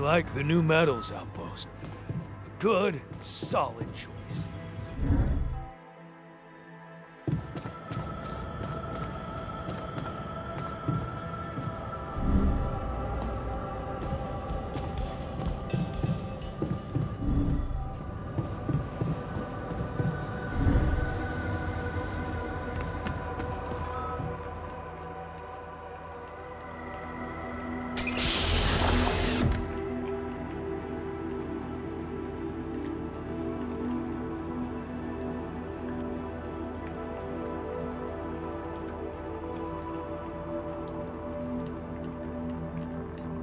like the new metals outpost. A good, solid choice.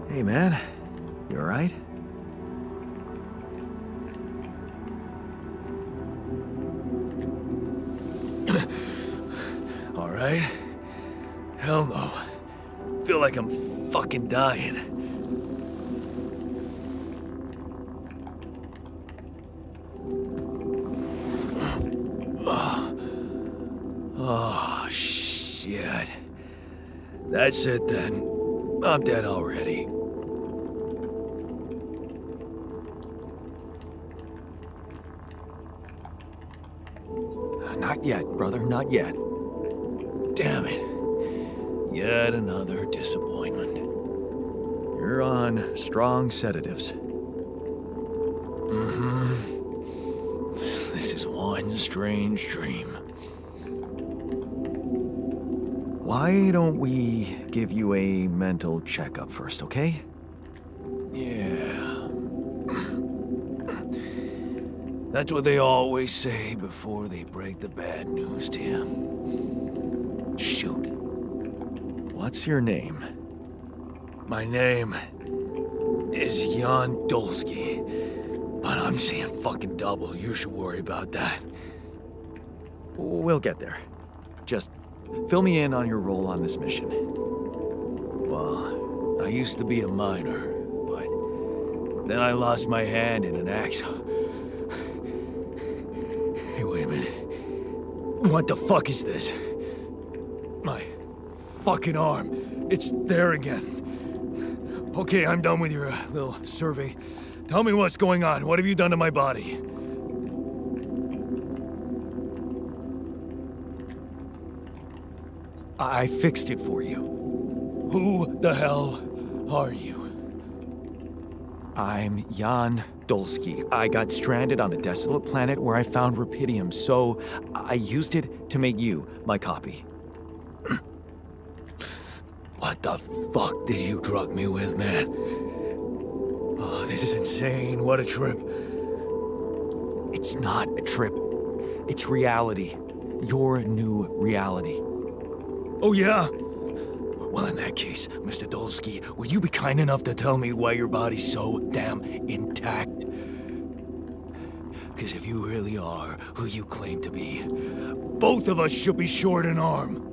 Hey, man. You alright? Alright? Hell no. Feel like I'm fucking dying. Oh, shit. That's it then. I'm dead already. Not yet, brother, not yet. Damn it. Yet another disappointment. You're on strong sedatives. Mm-hmm. This is one strange dream. Why don't we give you a mental checkup first, okay? Yeah. That's what they always say before they break the bad news to you. Shoot. What's your name? My name is Jan Dolsky, but I'm seeing fucking double. You should worry about that. We'll get there. Just fill me in on your role on this mission. Well, I used to be a miner, but then I lost my hand in an accident. Hey, wait a minute. What the fuck is this? My fucking arm. It's there again. Okay, I'm done with your little survey. Tell me what's going on. What have you done to my body? I fixed it for you. Who the hell are you? I'm Jan Dolsky. I got stranded on a desolate planet where I found rubidium, so I used it to make you my copy. What the fuck did you drug me with, man? Oh, this is insane. What a trip. It's not a trip. It's reality. Your new reality. Oh, yeah? Well, in that case, Mr. Dolsky, would you be kind enough to tell me why your body's so damn intact? Because if you really are who you claim to be, both of us should be short an arm.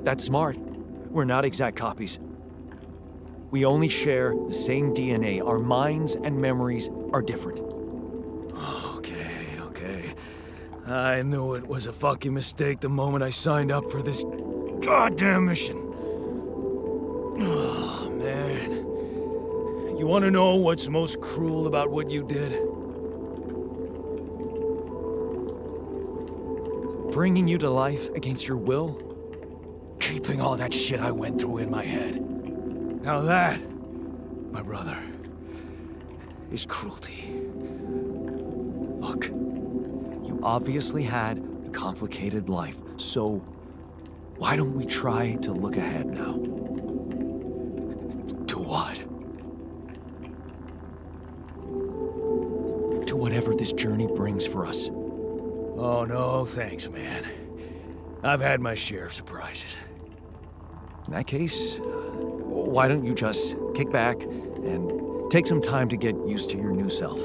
That's smart. We're not exact copies. We only share the same DNA. Our minds and memories are different. Okay. I knew it was a fucking mistake the moment I signed up for this goddamn mission. Oh, man. You want to know what's most cruel about what you did? Bringing you to life against your will? Keeping all that shit I went through in my head. Now that, my brother, is cruelty. Look, you obviously had a complicated life, so why don't we try to look ahead now? To what? To whatever this journey brings for us. Oh, no, thanks, man. I've had my share of surprises. In that case, why don't you just kick back and take some time to get used to your new self?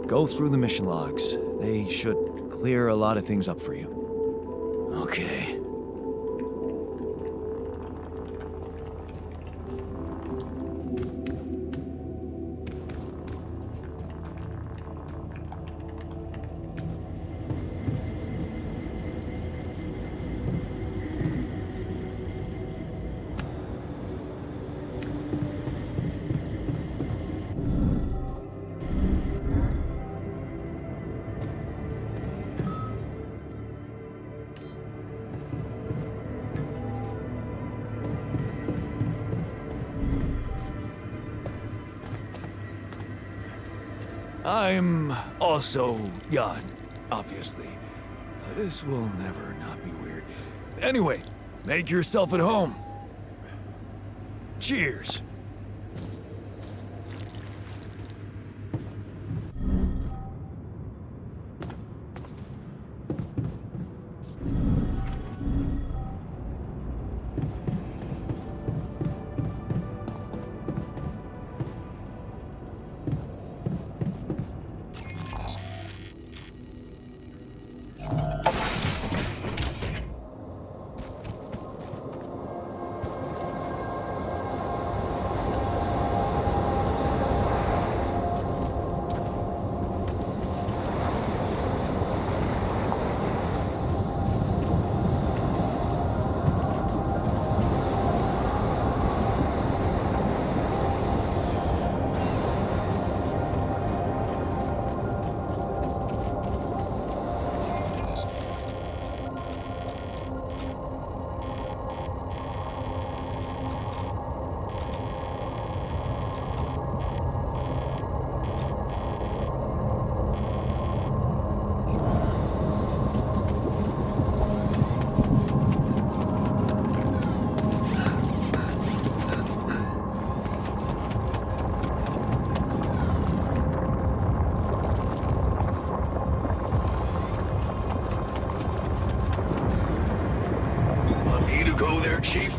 Go through the mission logs. They should clear a lot of things up for you. Okay. I'm also Jan, obviously. This will never not be weird. Anyway, make yourself at home. Cheers. Go there, Chief.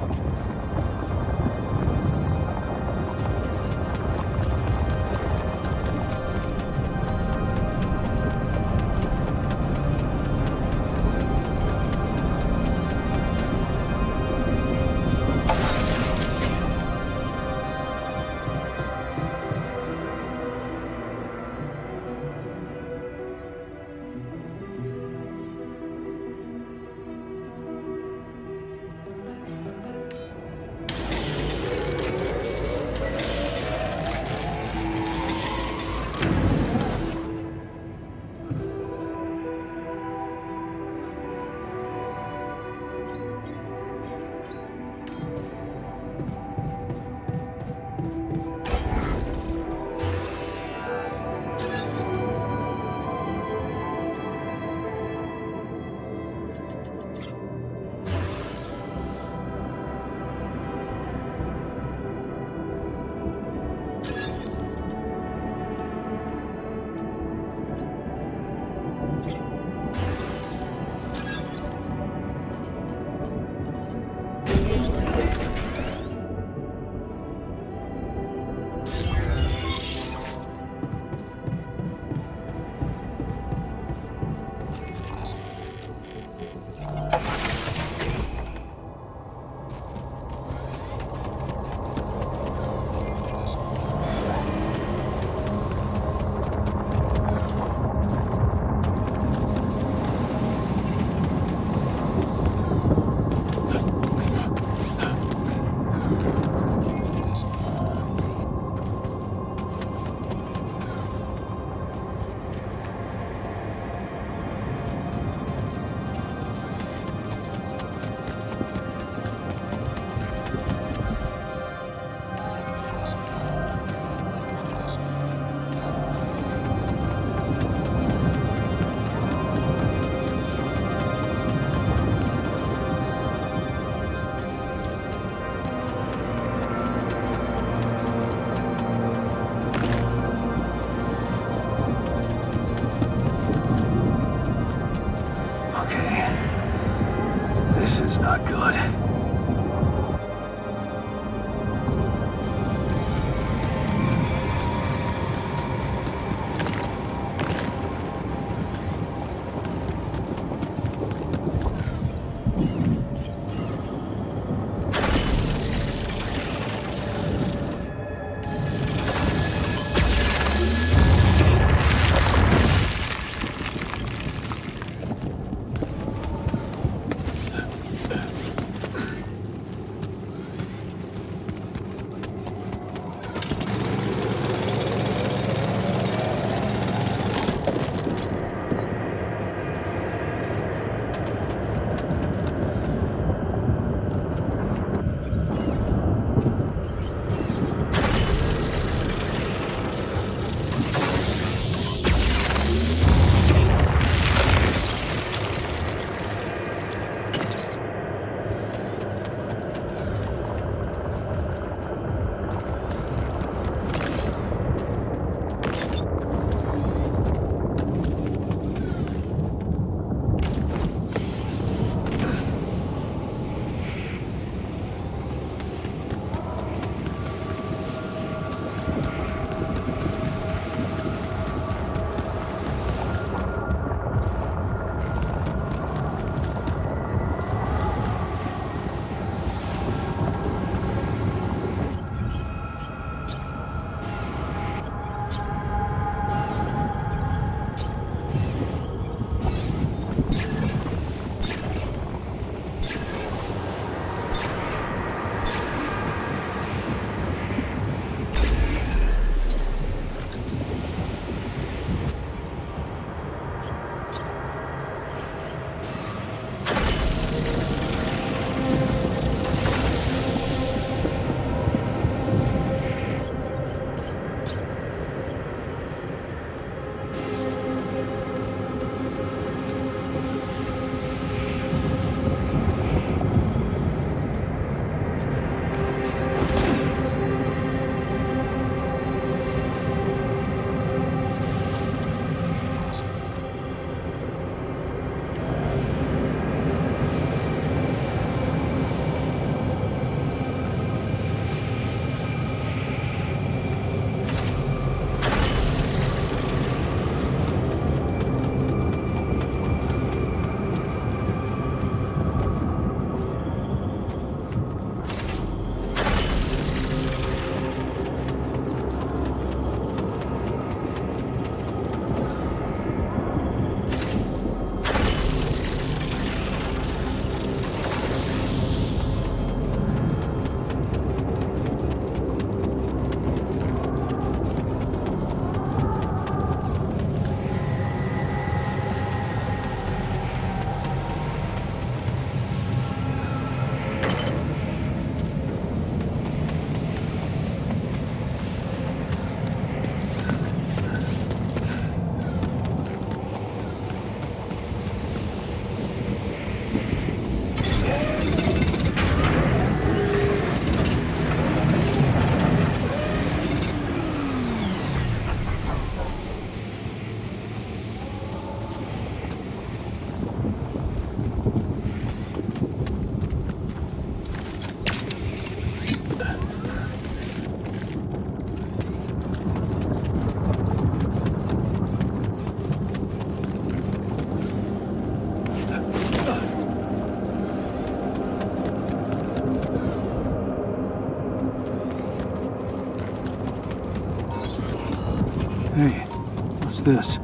What's this?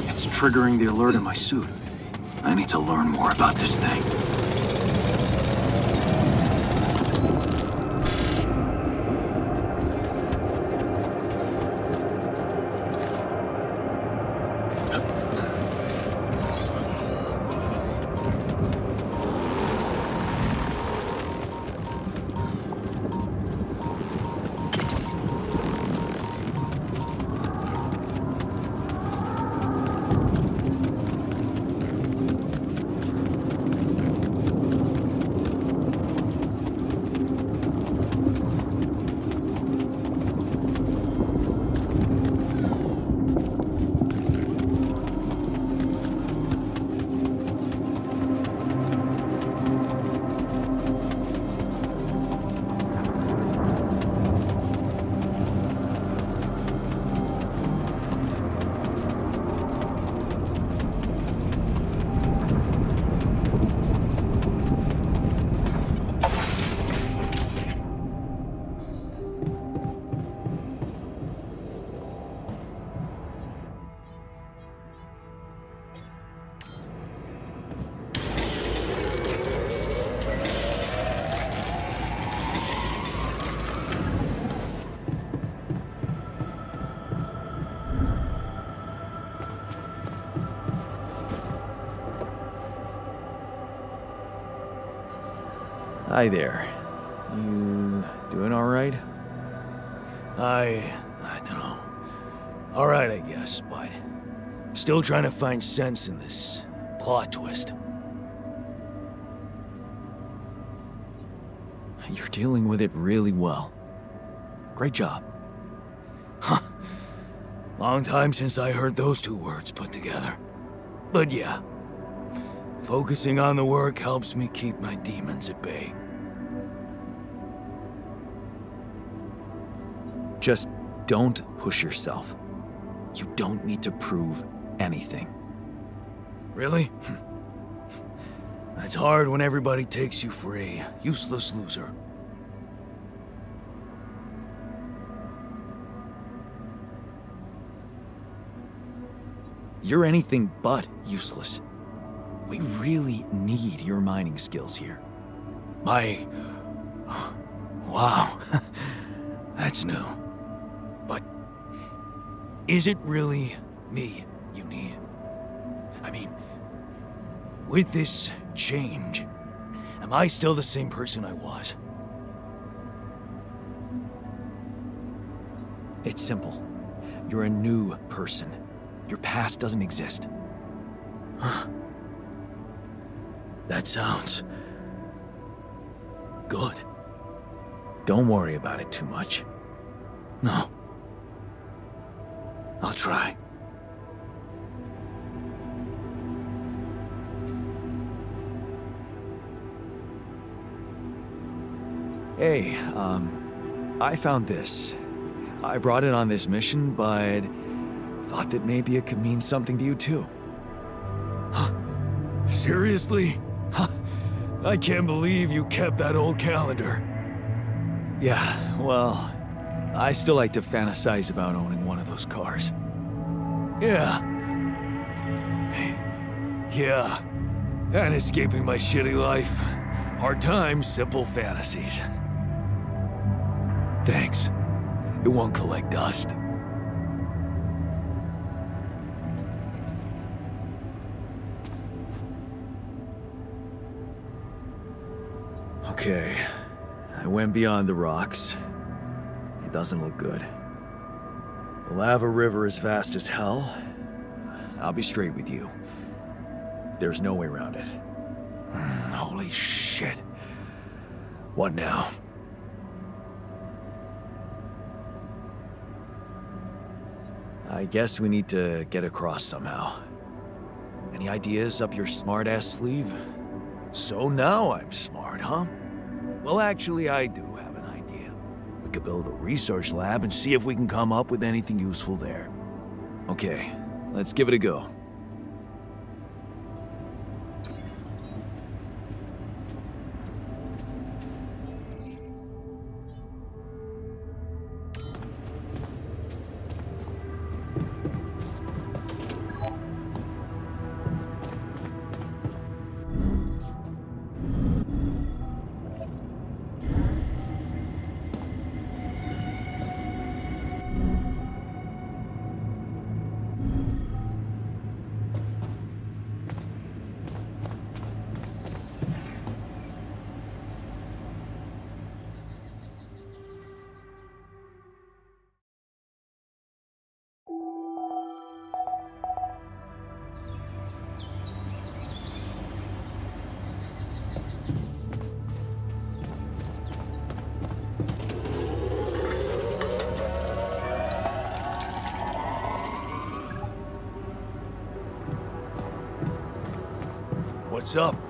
It's triggering the alert in my suit. I need to learn more about this thing. Hi there. You doing all right? I don't know. All right, I guess, but still trying to find sense in this plot twist. You're dealing with it really well. Great job. Huh. Long time since I heard those two words put together. But yeah, focusing on the work helps me keep my demons at bay. Just don't push yourself. You don't need to prove anything. Really? It's hard when everybody takes you for a useless loser. You're anything but useless. We really need your mining skills here. Wow. That's new. But is it really me you need? I mean, with this change, am I still the same person I was? It's simple. You're a new person. Your past doesn't exist. Huh. That sounds good. Don't worry about it too much. No. I'll try. Hey, I found this. I brought it on this mission, but thought that maybe it could mean something to you too. Huh? Seriously? Huh? I can't believe you kept that old calendar. Yeah, well, I still like to fantasize about owning one of those cars. Yeah. Yeah. And escaping my shitty life. Hard times, simple fantasies. Thanks. It won't collect dust. Okay. I went beyond the rocks. It doesn't look good. The lava river is fast as hell. I'll be straight with you. There's no way around it. Holy shit. What now? I guess we need to get across somehow. Any ideas up your smart-ass sleeve? So now I'm smart, huh? Well, actually, I do have an idea. We could build a research lab and see if we can come up with anything useful there. Okay, let's give it a go. What's up?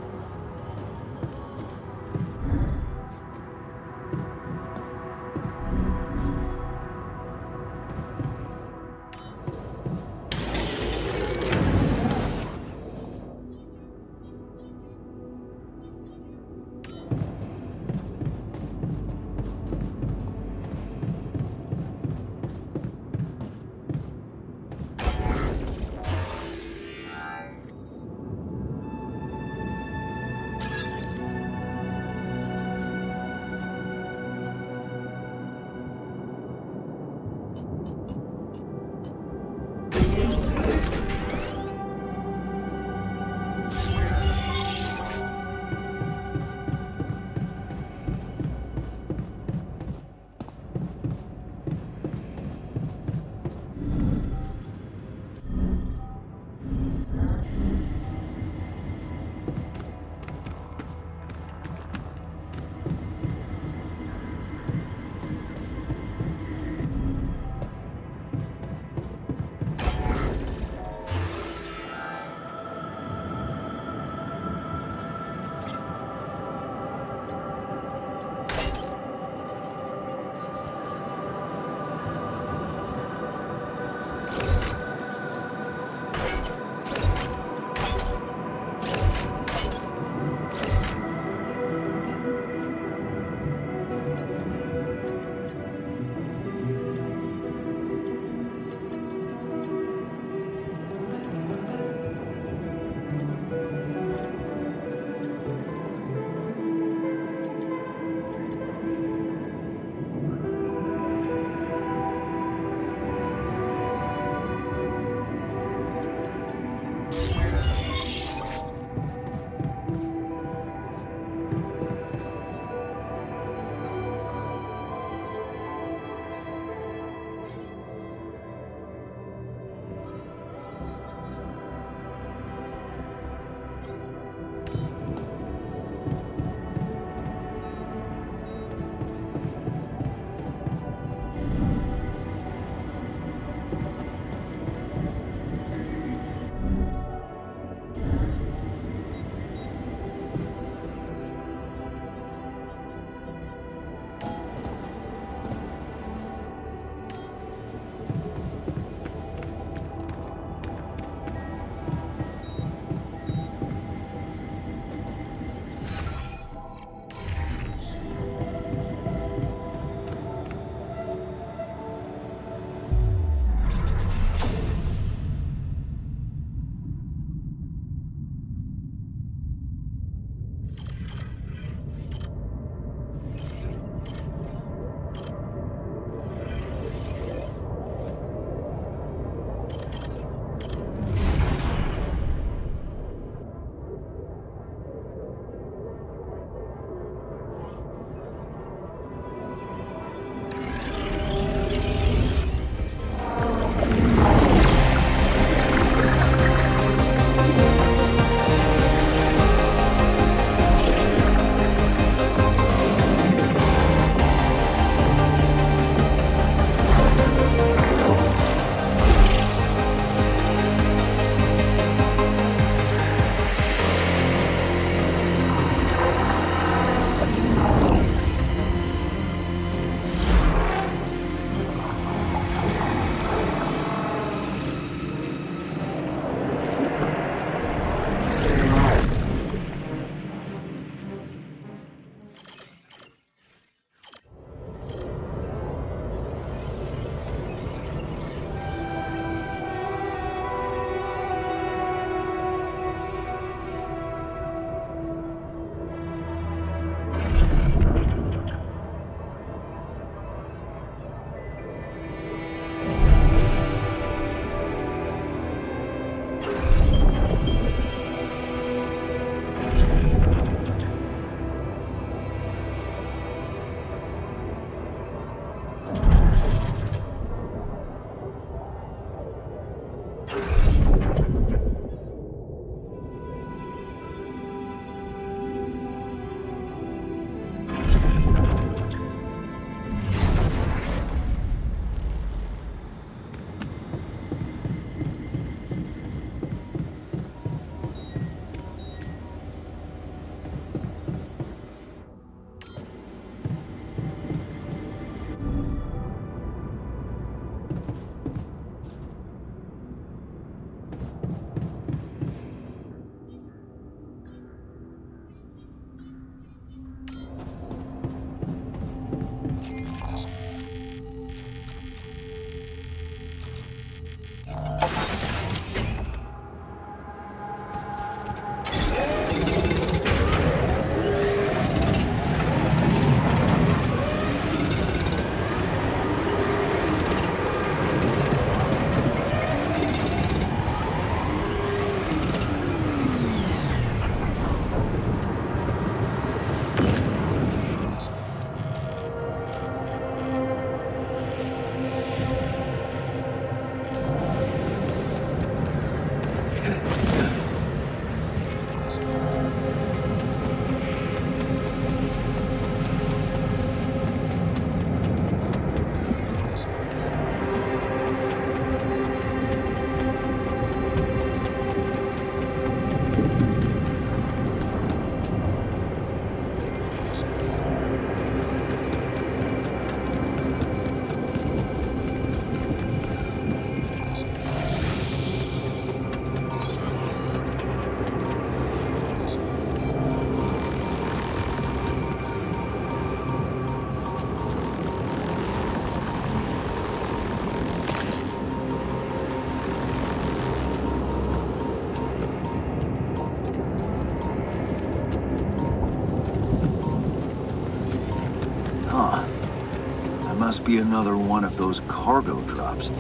be another one of those cargo drops.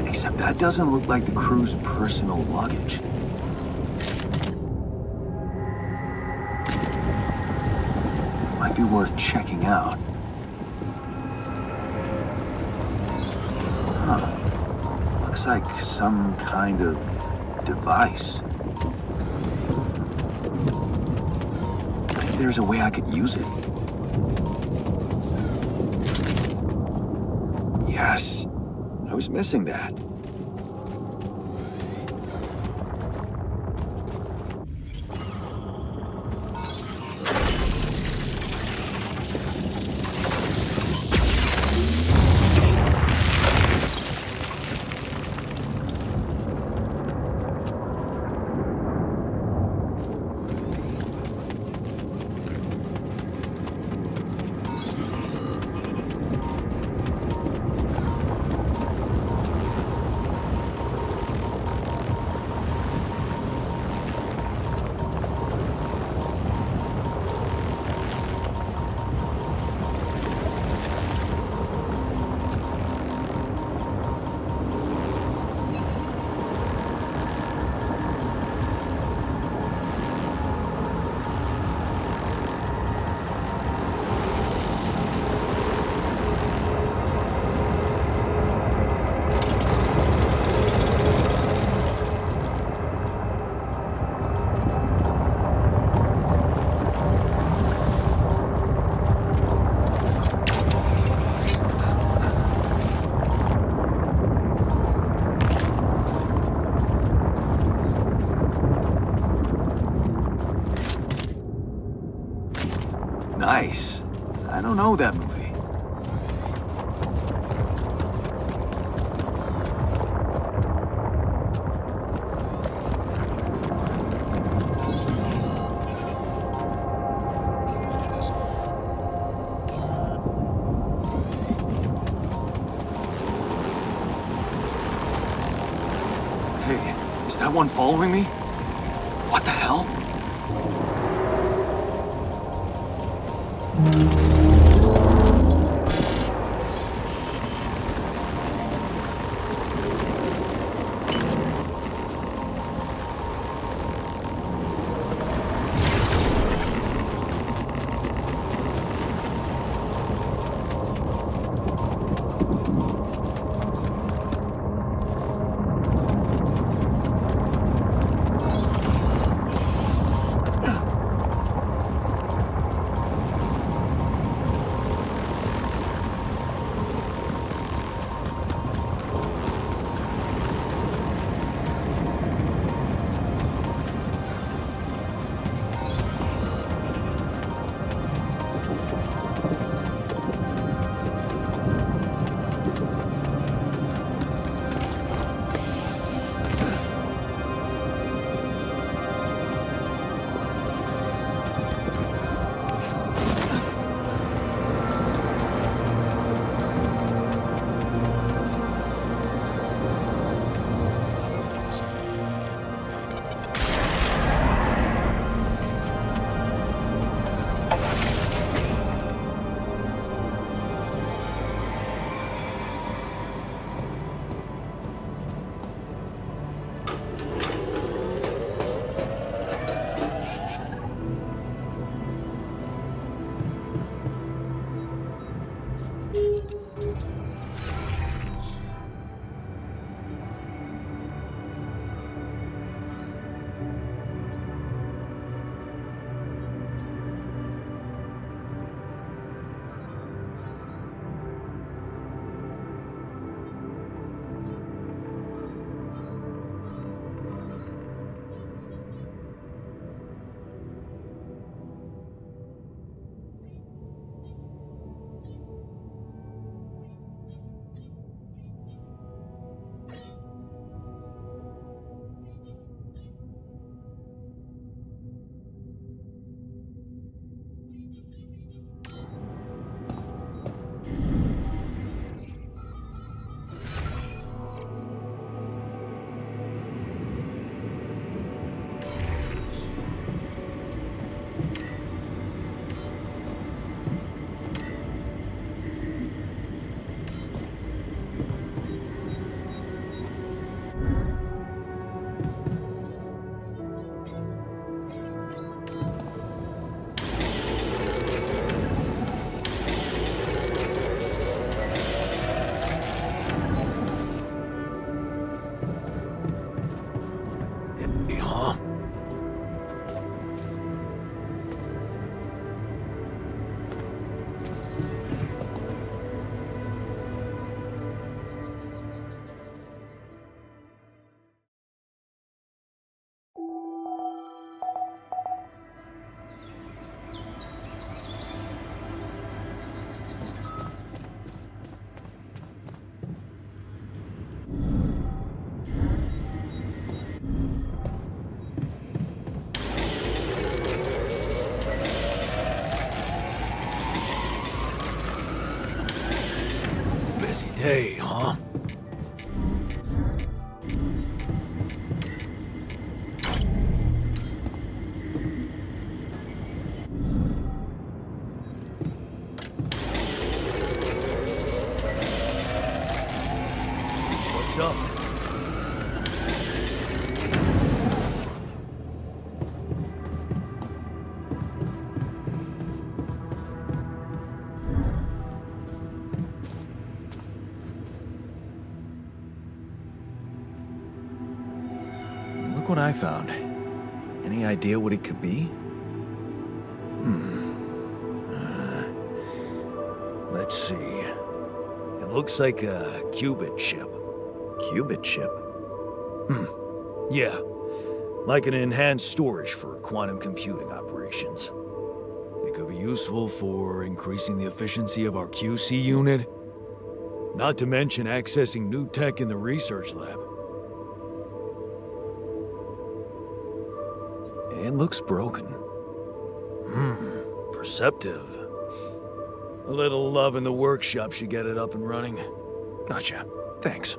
Except that doesn't look like the crew's personal luggage. Might be worth checking out. Huh. Looks like some kind of device. Maybe there's a way I could use it. Yes. I was missing that. Nice. I don't know that movie. Hey, is that one following me? What the hell? day, huh? What's up? Look what I found. Any idea what it could be? Let's see. It looks like a qubit chip. Qubit chip? Yeah. Like an enhanced storage for quantum computing operations. It could be useful for increasing the efficiency of our QC unit. Not to mention accessing new tech in the research lab. It looks broken. Perceptive. A little love in the workshop should get it up and running. Gotcha. Thanks.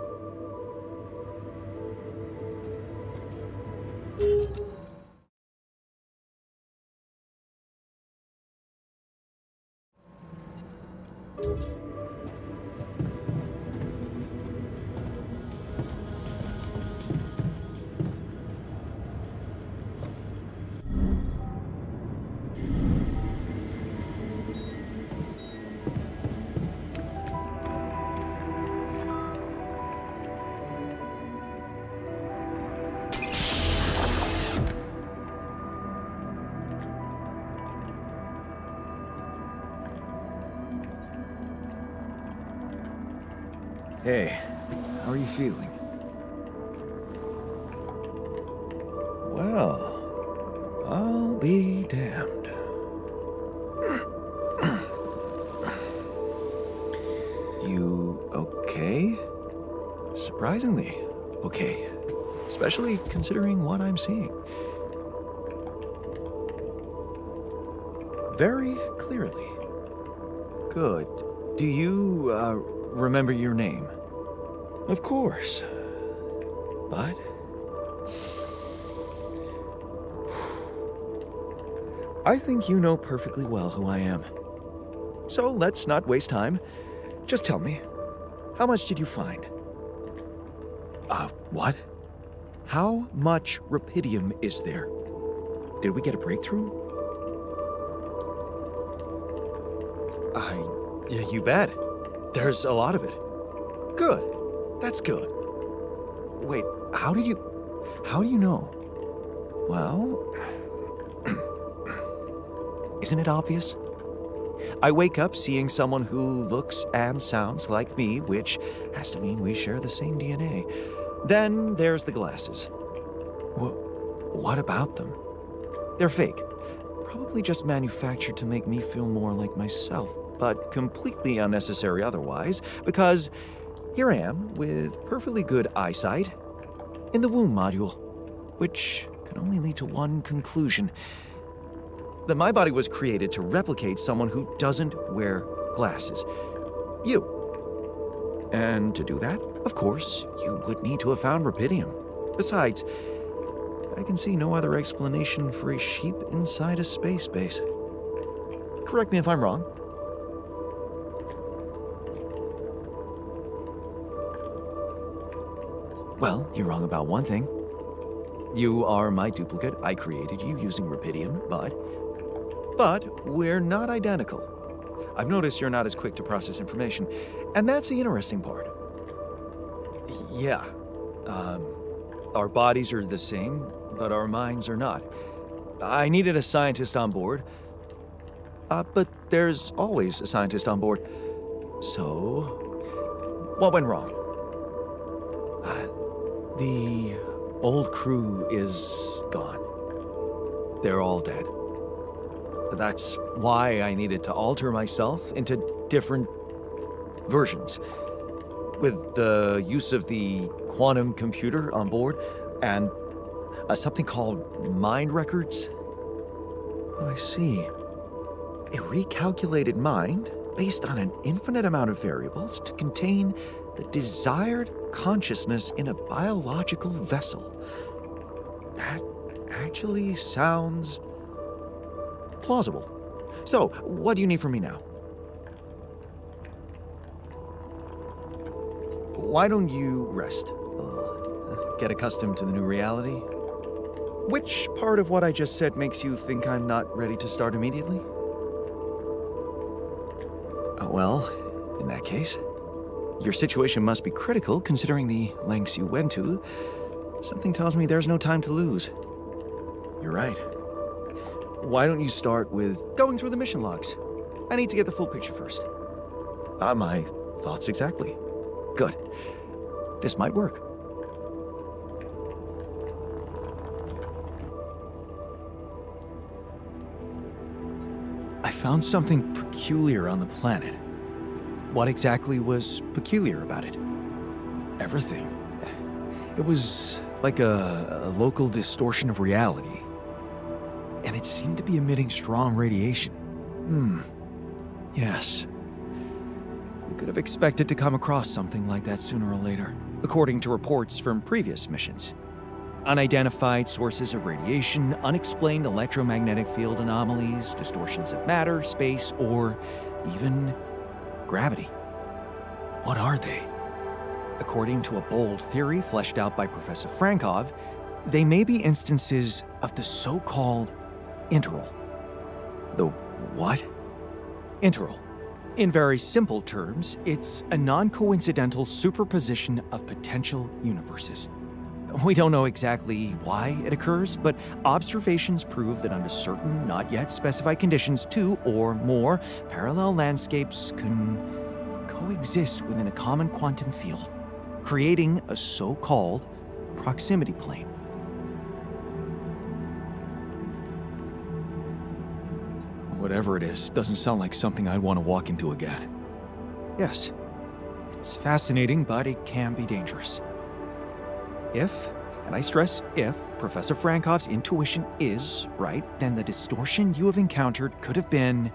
Hey, how are you feeling? Well, I'll be damned. You okay? Surprisingly okay. Especially considering what I'm seeing. Very clearly. Good. Do you, remember your name? Of course. But... I think you know perfectly well who I am. So let's not waste time. Just tell me, how much did you find? What? How much rupidium is there? Did we get a breakthrough? Yeah, you bet. There's a lot of it. Good. That's good. Wait, how do you know? Well, isn't it obvious? I wake up seeing someone who looks and sounds like me, which has to mean we share the same DNA. Then there's the glasses. What about them? They're fake. Probably just manufactured to make me feel more like myself, but completely unnecessary otherwise, because here I am with perfectly good eyesight in the womb module, which can only lead to one conclusion. That my body was created to replicate someone who doesn't wear glasses. You. And to do that, of course, you would need to have found rupidium. Besides, I can see no other explanation for a sheep inside a space base. Correct me if I'm wrong. Well, you're wrong about one thing. You are my duplicate. I created you using rupidium, but we're not identical. I've noticed you're not as quick to process information, and that's the interesting part. Yeah, our bodies are the same, but our minds are not. I needed a scientist on board, but there's always a scientist on board. So, what went wrong? The old crew is gone. They're all dead. That's why I needed to alter myself into different versions. With the use of the quantum computer on board and something called mind records. Oh, I see. A recalculated mind based on an infinite amount of variables to contain The desired consciousness in a biological vessel. That actually sounds plausible. So, what do you need from me now? Why don't you rest a little? Get accustomed to the new reality? Which part of what I just said makes you think I'm not ready to start immediately? Well, in that case, your situation must be critical considering the lengths you went to. Something tells me there's no time to lose. You're right. Why don't you start with going through the mission logs? I need to get the full picture first. My thoughts exactly. Good. This might work. I found something peculiar on the planet. What exactly was peculiar about it? Everything. It was like a local distortion of reality. And it seemed to be emitting strong radiation. Yes. We could have expected to come across something like that sooner or later, according to reports from previous missions. Unidentified sources of radiation, unexplained electromagnetic field anomalies, distortions of matter, space, or even gravity. What are they? According to a bold theory fleshed out by Professor Frankov, they may be instances of the so-called interval. The what? Interval. In very simple terms, it's a non-coincidental superposition of potential universes. We don't know exactly why it occurs, but observations prove that under certain, not yet specified conditions, two or more parallel landscapes can coexist within a common quantum field, creating a so-called proximity plane. Whatever it is, doesn't sound like something I'd want to walk into again. Yes, it's fascinating, but it can be dangerous. If, and I stress if, Professor Frankov's intuition is right, then the distortion you have encountered could have been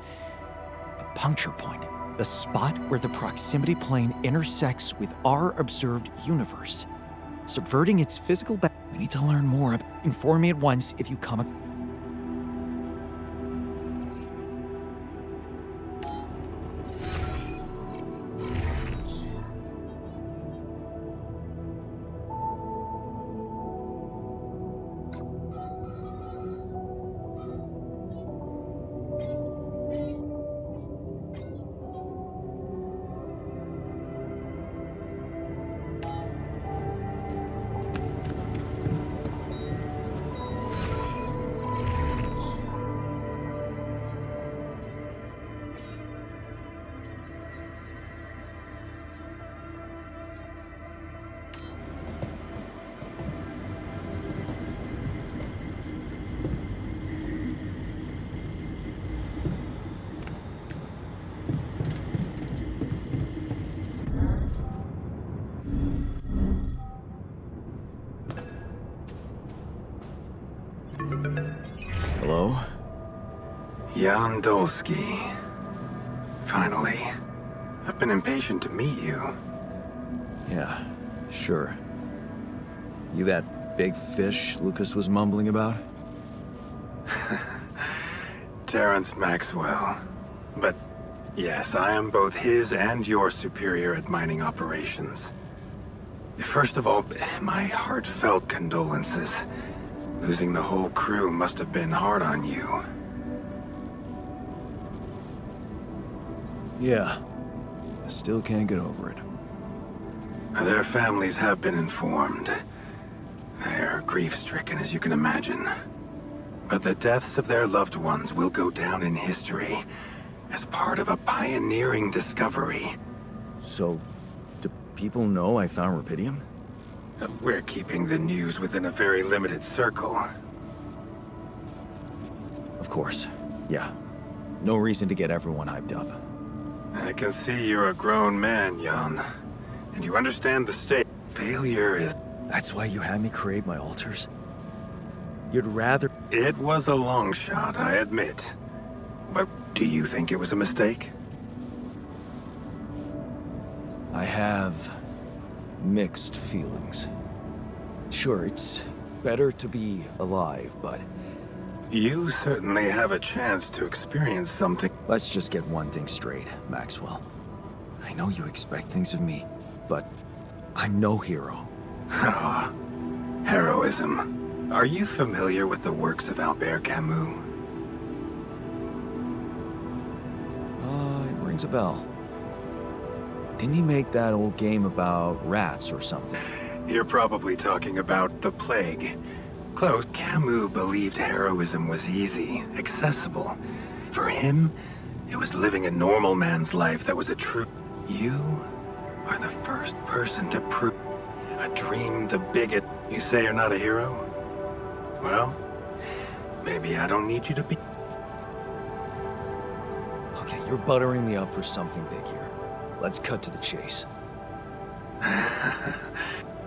a puncture point, the spot where the proximity plane intersects with our observed universe, subverting its physical boundaries. We need to learn more. Inform me at once if you come across. Hello? Jan Dolsky. Finally. I've been impatient to meet you. Yeah, sure. You that big fish Lucas was mumbling about? Terrence Maxwell. But yes, I am both his and your superior at mining operations. First of all, my heartfelt condolences. Losing the whole crew must have been hard on you. Yeah. I still can't get over it. Their families have been informed. They're grief-stricken, as you can imagine. But the deaths of their loved ones will go down in history as part of a pioneering discovery. So, do people know I found rubidium? We're keeping the news within a very limited circle. Of course. Yeah. No reason to get everyone hyped up. I can see you're a grown man, Jan. And you understand the state. Failure is... That's why you had me create my altars? You'd rather... It was a long shot, I admit. But do you think it was a mistake? I have mixed feelings. Sure, it's better to be alive, but... You certainly have a chance to experience something. Let's just get one thing straight, Maxwell. I know you expect things of me, but I'm no hero. Ah, heroism. Are you familiar with the works of Albert Camus? It rings a bell. Didn't he make that old game about rats or something? You're probably talking about The Plague. Close. Camus believed heroism was easy, accessible. For him, it was living a normal man's life that was a true... You are the first person to prove a dream the bigot. You say you're not a hero? Well, maybe I don't need you to be. Okay, you're buttering me up for something big here. Let's cut to the chase.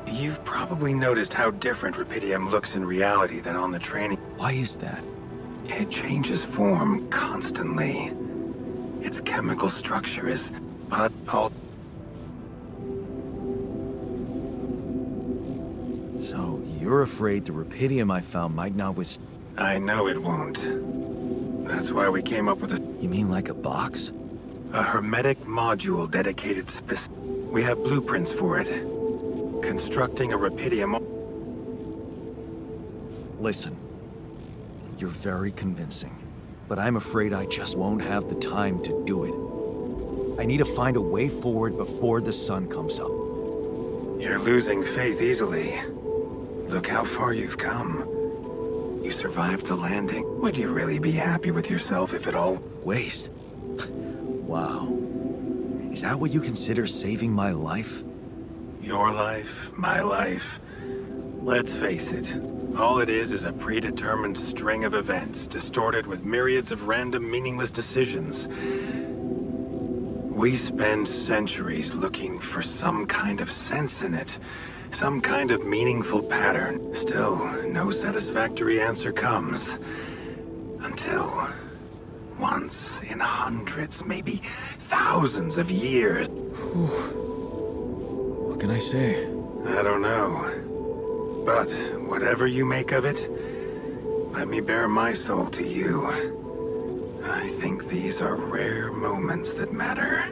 You've probably noticed how different Rupidium looks in reality than on the training. Why is that? It changes form constantly. Its chemical structure is but all. So, you're afraid the Rupidium I found might not withstand... I know it won't. That's why we came up with a... You mean like a box? A hermetic module dedicated We have blueprints for it. Constructing a Rupidium... Listen. You're very convincing. But I'm afraid I just won't have the time to do it. I need to find a way forward before the sun comes up. You're losing faith easily. Look how far you've come. You survived the landing. Would you really be happy with yourself if it all... Waste? Wow. Is that what you consider saving my life? Your life, my life. Let's face it. All it is a predetermined string of events, distorted with myriads of random, meaningless decisions. We spend centuries looking for some kind of sense in it. Some kind of meaningful pattern. Still, no satisfactory answer comes. Until... once in hundreds, maybe thousands of years. What can I say? I don't know. But whatever you make of it, let me bare my soul to you. I think these are rare moments that matter.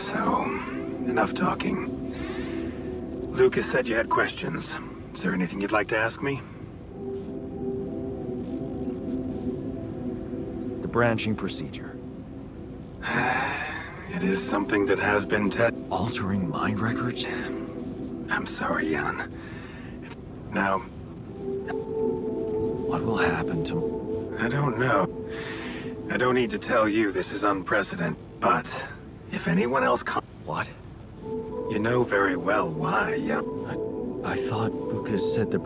So, enough talking. Lucas said you had questions. Is there anything you'd like to ask me? The branching procedure. It is something that has been Altering mind records? I'm sorry, Jan. Now... What will happen to... I don't know. I don't need to tell you this is unprecedented, but if anyone else What? You know very well why, yeah. I thought Lucas said the...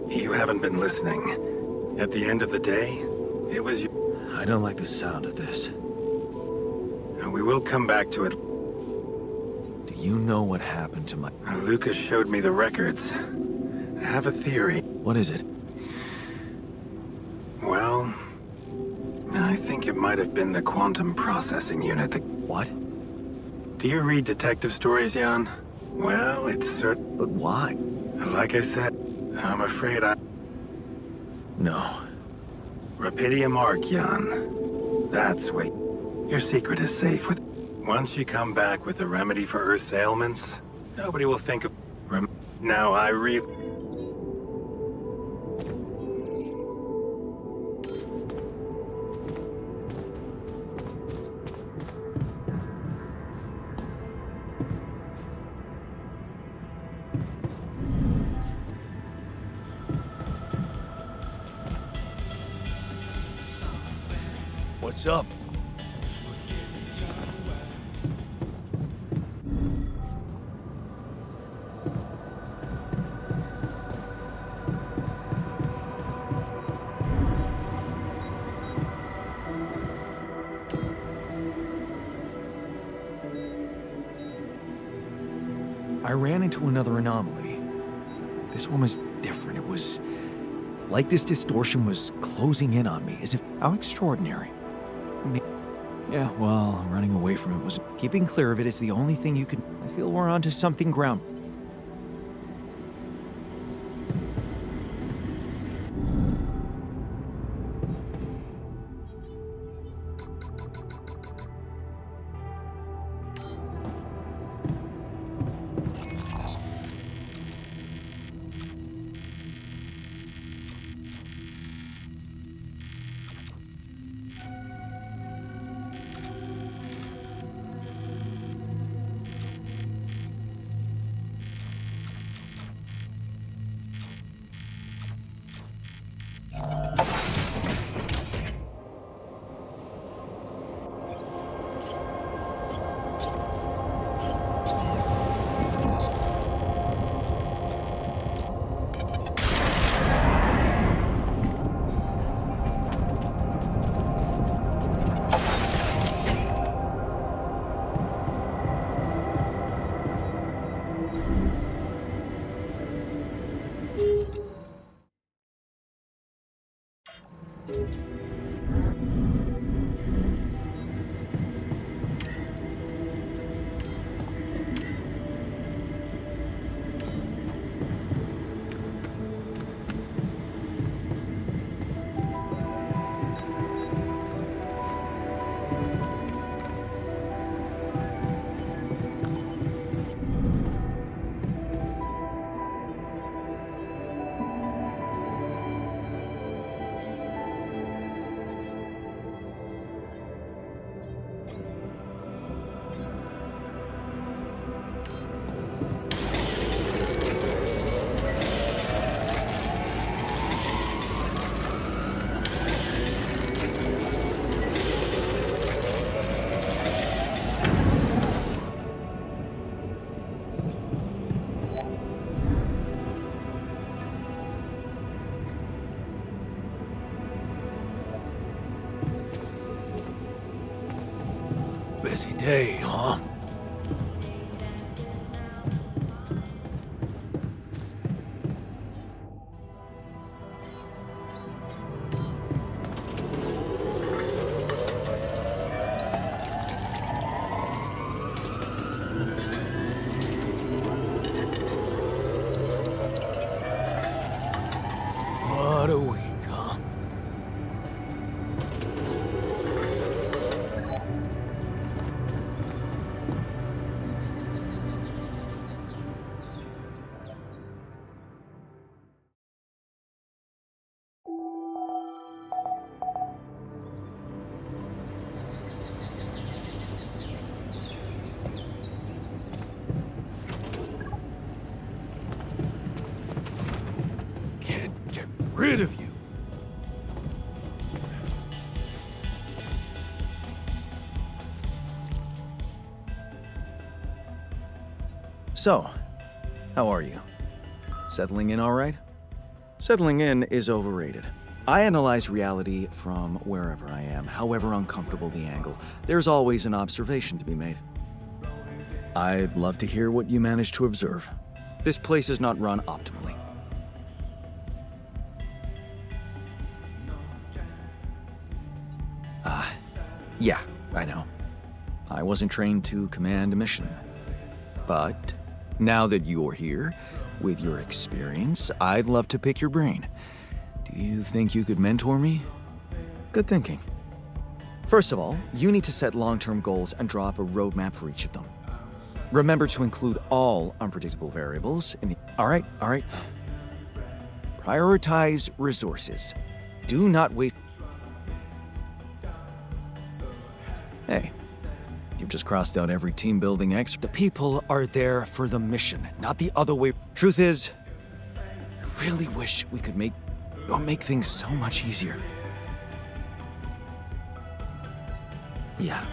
You haven't been listening. At the end of the day, it was you. I don't like the sound of this. And we will come back to it. Do you know what happened to my... Lucas showed me the records. I have a theory. What is it? Well, I think it might have been the quantum processing unit that... What? Do you read detective stories, Jan? Well, it's certain... But why? Like I said, I'm afraid I... No. Rupidium Arc, Jan. That's what... Your secret is safe with... Once you come back with the remedy for Earth's ailments, nobody will think of... Now I What's up? I ran into another anomaly. This one was different. It was like this distortion was closing in on me, as if... How extraordinary. Yeah, well, running away from it was... Keeping clear of it is the only thing you could... I feel we're onto something ground. Busy day, huh? What a week, huh? Can't get rid of you. So, how are you? Settling in all right? Settling in is overrated. I analyze reality from wherever I am, however uncomfortable the angle. There's always an observation to be made. I'd love to hear what you managed to observe. This place is not run optimally. Yeah, I know. I wasn't trained to command a mission. But now that you're here, with your experience, I'd love to pick your brain. Do you think you could mentor me? Good thinking. First of all, you need to set long-term goals and draw up a roadmap for each of them. Remember to include all unpredictable variables in the... All right. Prioritize resources. Do not waste... Hey, you've just crossed out every team-building X. The people are there for the mission, not the other way. Truth is, I really wish we could make things so much easier. Yeah.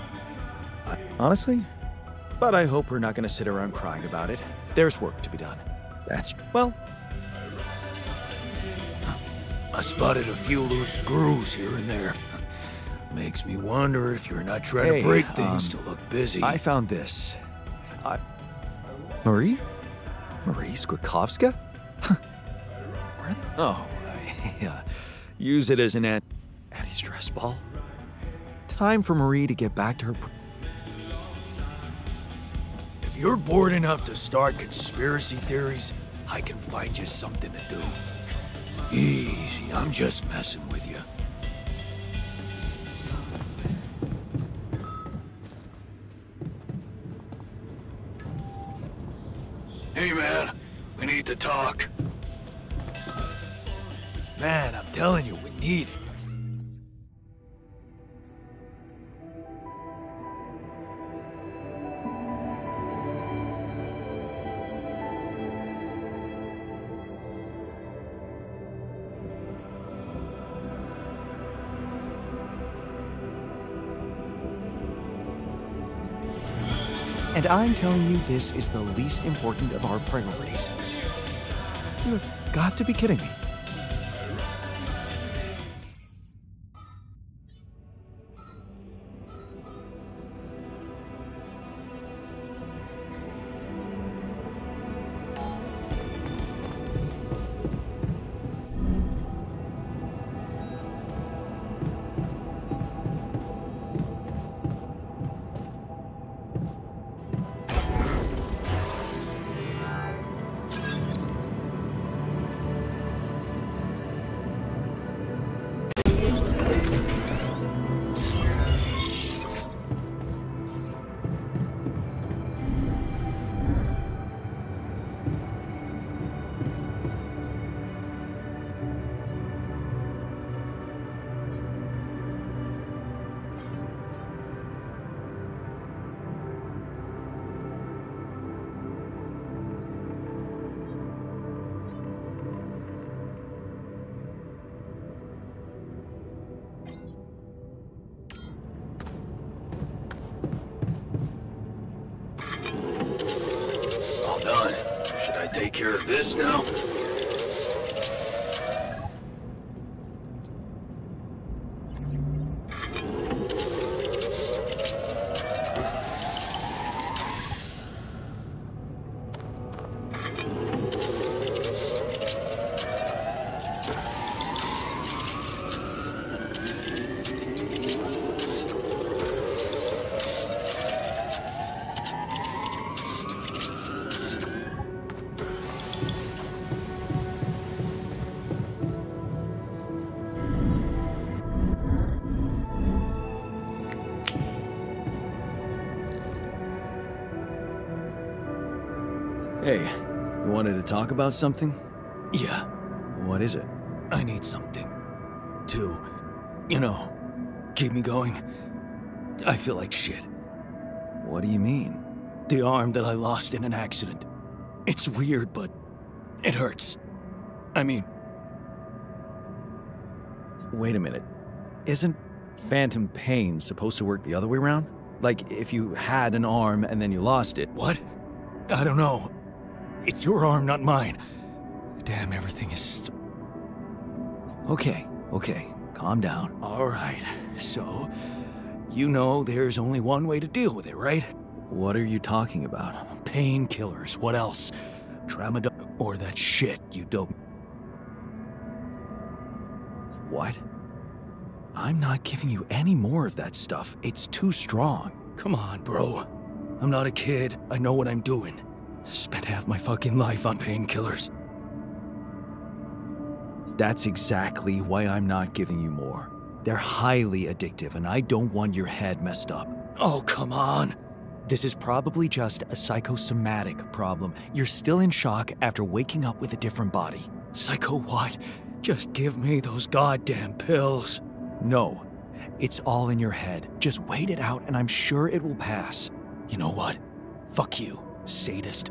Honestly? But I hope we're not gonna sit around crying about it. There's work to be done. That's... well... I spotted a few loose screws here and there. Makes me wonder if you're not trying to break things to look busy. I found this. Marie? Marie Skwitkowska? Where? Oh, I use it as an anti-stress ball. Time for Marie to get back to her... you're bored enough to start conspiracy theories, I can find you something to do. Easy, I'm just messing with you. Hey man, we need to talk. Man, I'm telling you, we need it. And I'm telling you this is the least important of our priorities. You have got to be kidding me. All done. Should I take care of this now? Hey, you wanted to talk about something? Yeah, What is it? I need something to, keep me going. I feel like shit. What do you mean? The arm that I lost in an accident. It's weird, but it hurts. I mean... Wait a minute. Isn't phantom pain supposed to work the other way around? Like, if you had an arm and then you lost it. What? I don't know. It's your arm, not mine. Damn, everything is... Okay, calm down. All right, so... You know there's only one way to deal with it, right? What are you talking about? Painkillers, what else? Tramadol, or that shit you dope... What? I'm not giving you any more of that stuff. It's too strong. Come on, bro. I'm not a kid. I know what I'm doing. Spent half my fucking life on painkillers. That's exactly why I'm not giving you more. They're highly addictive, and I don't want your head messed up. Oh, come on. This is probably just a psychosomatic problem. You're still in shock after waking up with a different body. Psycho what? Just give me those goddamn pills. No, it's all in your head. Just wait it out, and I'm sure it will pass. You know what? Fuck you, sadist.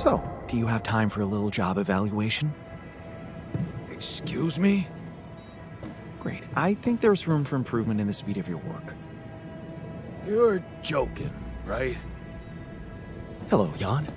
So, do you have time for a little job evaluation? Excuse me? Great. I think there's room for improvement in the speed of your work. You're joking, right? Hello, Jan.